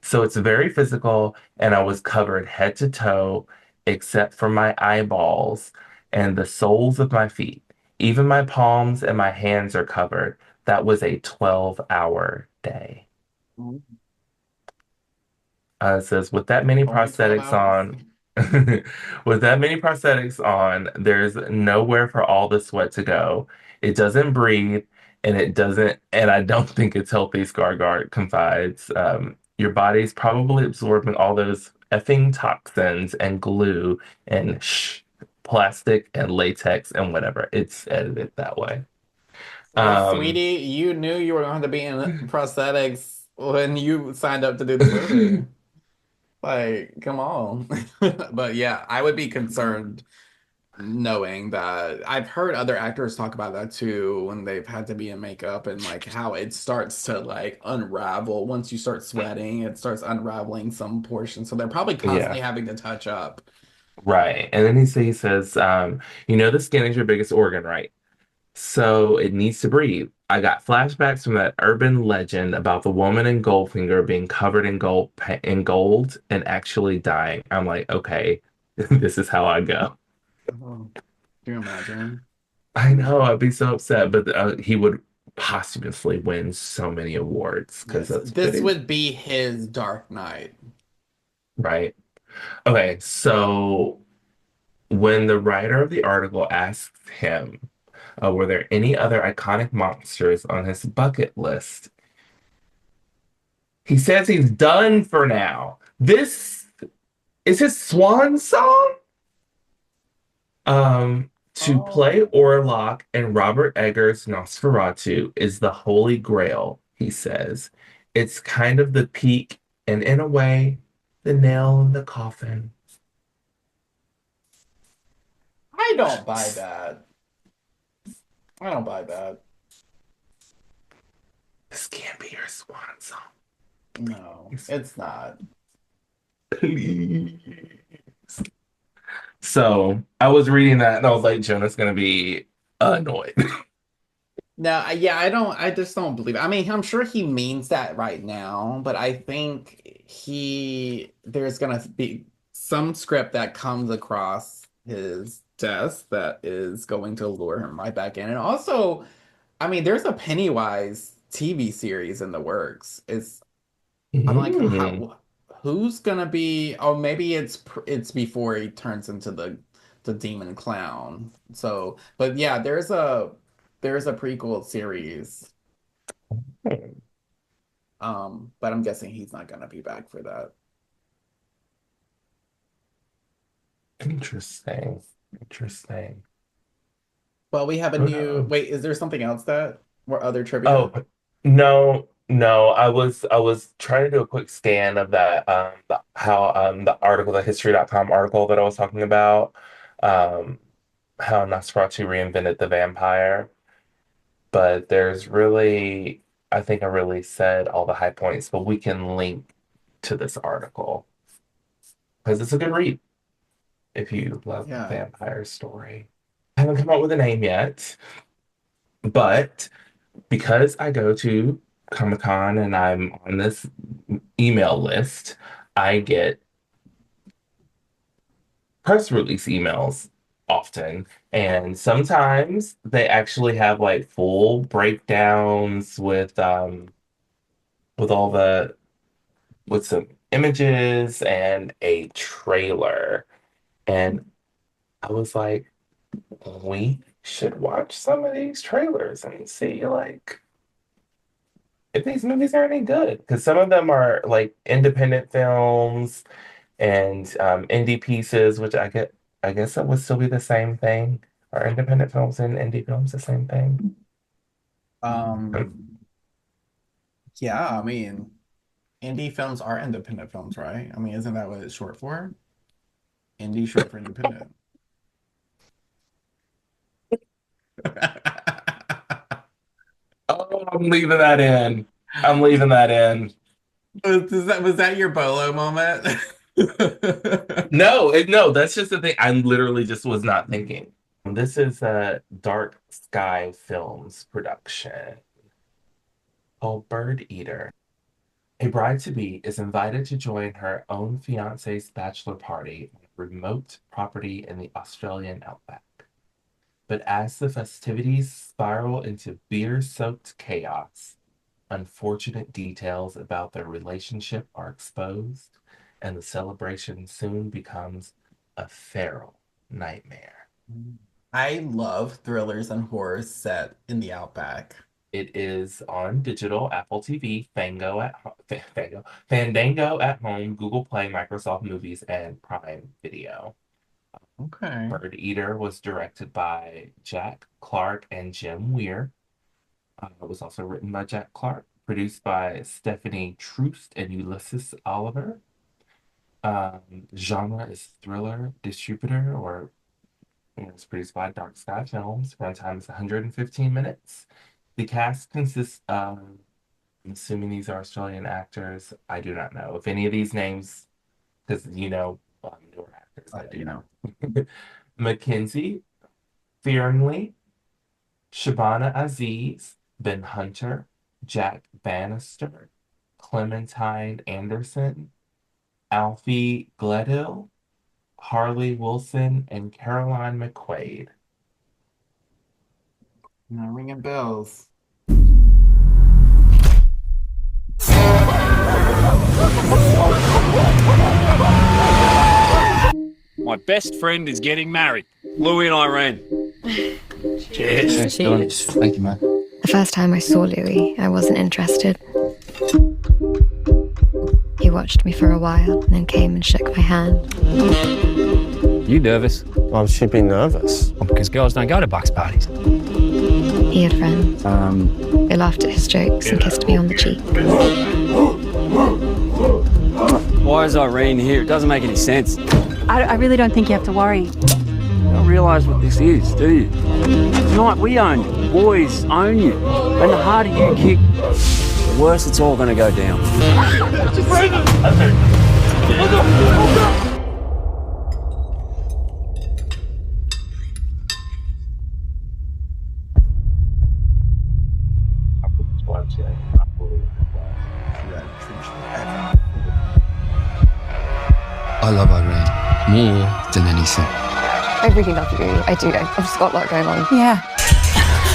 So it's very physical, and I was covered head to toe, except for my eyeballs and the soles of my feet. Even my palms and my hands are covered. That was a 12-hour day. It says, with that many Only 12 prosthetics hours. on, with that many prosthetics on, there's nowhere for all the sweat to go. It doesn't breathe, and it doesn't, and I don't think it's healthy, Scarguard confides. Your body's probably absorbing all those effing toxins and glue and plastic and latex and whatever. It's edited that way. Well, Um, sweetie, you knew you were going to be in prosthetics when you signed up to do the movie. Like, come on. But yeah, I would be concerned knowing that I've heard other actors talk about that too when they've had to be in makeup and like how it starts to like unravel once you start sweating, it starts unraveling some portion. So they're probably constantly yeah. having to touch up. Right. And then he says, you know, the skin is your biggest organ, right? So it needs to breathe. I got flashbacks from that urban legend about the woman in Goldfinger being covered in gold and actually dying. I'm like, okay, this is how I go. Oh, can you imagine? I know, I'd be so upset, but he would posthumously win so many awards because Yes, that's this pretty, would be his Dark Knight. right? Okay, so when the writer of the article asks him, were there any other iconic monsters on his bucket list? He says he's done for now. This is his swan song. To play Oh, Orlok in Robert Eggers' Nosferatu is the holy grail, he says. It's kind of the peak and, in a way, the nail in the coffin. I don't buy that. I don't buy that. This can't be your swan song. No, it's not. Please. So I was reading that and I was like, Jonah's gonna be annoyed. No, yeah, I just don't believe it. I mean, I'm sure he means that right now, but I think there's gonna be some script that comes across his desk that is going to lure him right back in. And also, I mean, there's a Pennywise TV series in the works. I'm like, Mm, who's gonna be? Oh, maybe it's before he turns into the demon clown. So, but yeah, there's a prequel series. But I'm guessing he's not gonna be back for that. interesting. Interesting. Well, we have a Who new. knows? Wait, is there something else that or other trivia? Oh, no, no. I was trying to do a quick scan of that how the article, the history.com article that I was talking about, um how Nosferatu reinvented the vampire. But there's really I think I really said all the high points, but we can link to this article because it's a good read if you love the Yeah, vampire story. I haven't come up with a name yet, but because I go to Comic-Con and I'm on this email list, I get press release emails often. And sometimes they actually have like full breakdowns with all the with some images and a trailer. And I was like, we should watch some of these trailers and see like if these movies are any good. Because some of them are like independent films and indie pieces, which I guess it would still be the same thing. Are independent films and indie films the same thing? Um, yeah, I mean, indie films are independent films, right? I mean, isn't that what it's short for? Indie short for independent. Oh, I'm leaving that in. I'm leaving that in. Was that your Bolo moment? No, that's just the thing. I literally just was not thinking. This is a Dark Sky Films production called Birdeater. A bride-to-be is invited to join her own fiance's bachelor party on a remote property in the Australian outback. But as the festivities spiral into beer-soaked chaos, unfortunate details about their relationship are exposed, and the celebration soon becomes a feral nightmare. I love thrillers and horrors set in the outback. It is on digital, Apple TV, Fandango at home, Google Play, Microsoft Movies, and Prime Video. Okay. Birdeater was directed by Jack Clark and Jim Weir. It was also written by Jack Clark, produced by Stephanie Troost and Ulysses Oliver. Genre is thriller, distributor, or it's produced by Dark Sky Films. Runtime is 115 minutes. The cast consists of, I'm assuming these are Australian actors. I do not know if any of these names, because newer actors. I do know. Mackenzie Fearnley, Shabana Aziz, Ben Hunter, Jack Bannister, Clementine Anderson, Alfie Gledhill, Harley Wilson, and Caroline McQuaid. Not ringing bells. My best friend is getting married. Louie and Irene. Cheers. Cheers. Thank you, man. The first time I saw Louis, I wasn't interested. He watched me for a while and then came and shook my hand. You nervous? Why would she be nervous? Well, because girls don't go to Bucks parties. He had friends. They laughed at his jokes and kissed me on the cheek. Why is Irene here? It doesn't make any sense. I really don't think you have to worry. You don't realise what this is, do you? Tonight we own you. Boys own you. And the harder you kick, the worse it's all going to go down. I love Irene more than anything. I really love you. I do. I've just got a lot going on. Yeah.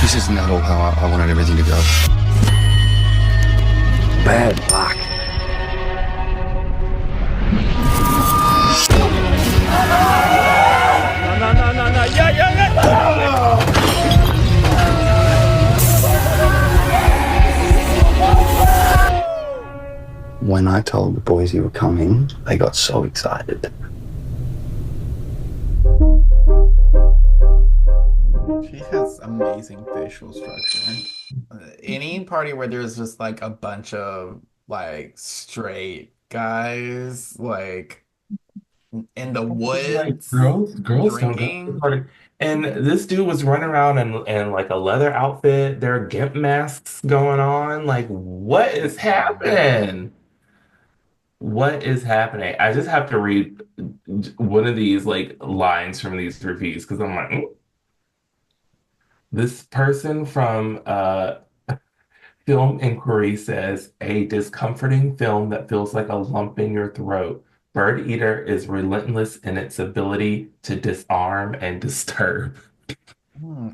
This isn't at all how I wanted everything to go. Bad luck. No. Yeah. When I told the boys you were coming, they got so excited. She has amazing facial structure. Any party where there's just like a bunch of like straight guys like in the woods, like girls don't drinking. go to the party. And this dude was running around in like a leather outfit. There are gimp masks going on. Like, what is happening? What is happening? I just have to read one of these like lines from these reviews because I'm like, This person from Film Inquiry says a discomforting film that feels like a lump in your throat. Birdeater is relentless in its ability to disarm and disturb.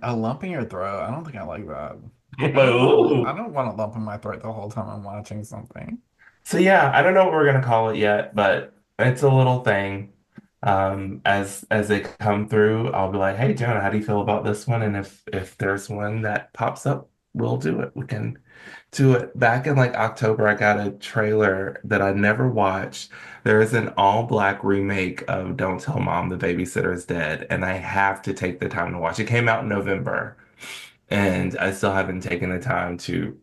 A lump in your throat. I don't think I like that. Ooh. I don't want a lump in my throat the whole time I'm watching something. So yeah, I don't know what we're gonna call it yet, but it's a little thing. As they come through, I'll be like, "Hey, Jonah, how do you feel about this one?" And if there's one that pops up, we'll do it. We can do it. Back in like October, I got a trailer that I never watched. There is an all-black remake of Don't Tell Mom the Babysitter is Dead, and I have to take the time to watch. It came out in November, and I still haven't taken the time to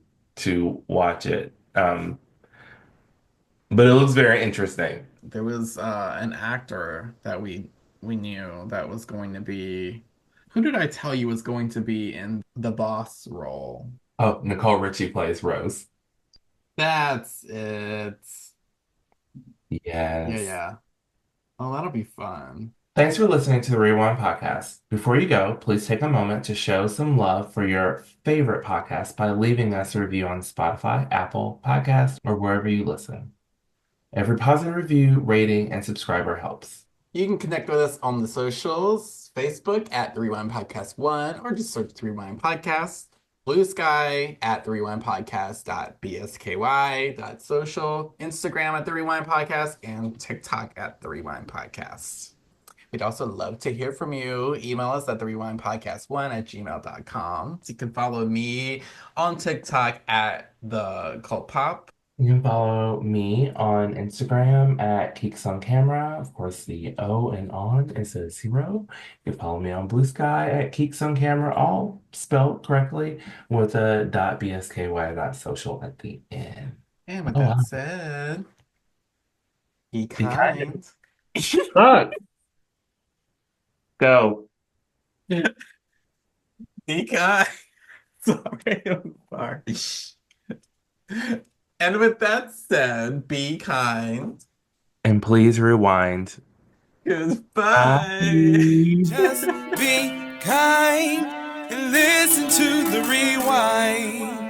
watch it. But it looks very interesting. There was an actor that we knew that was going to be. Who did I tell you was going to be in the boss role? Oh, Nicole Richie plays Rose. That's it. Yeah, Yes. yeah. Oh, that'll be fun. Thanks for listening to the Rewind podcast. Before you go, please take a moment to show some love for your favorite podcast by leaving us a review on Spotify, Apple Podcasts, or wherever you listen. Every positive review, rating, and subscriber helps. You can connect with us on the socials, Facebook at The Rewind Podcast 1, or just search The Rewind Podcast. Blue Sky at The Rewind Podcast.bsky.social, Instagram at The Rewind Podcast, and TikTok at The Rewind Podcast. We'd also love to hear from you. Email us at therewindpodcast1@gmail.com. So you can follow me on TikTok at The Cult Pop. You can follow me on Instagram at Keeks on Camera. Of course, the O and on is a 0. You can follow me on Blue Sky at Keeks on Camera, all spelled correctly with a .bsky.social at the end. And with Oh, that wow. said, be kind. kind. Go. Be kind. Sorry, I'm sorry. And with that said, be kind. And please rewind. Goodbye. Just be kind and listen to the rewind.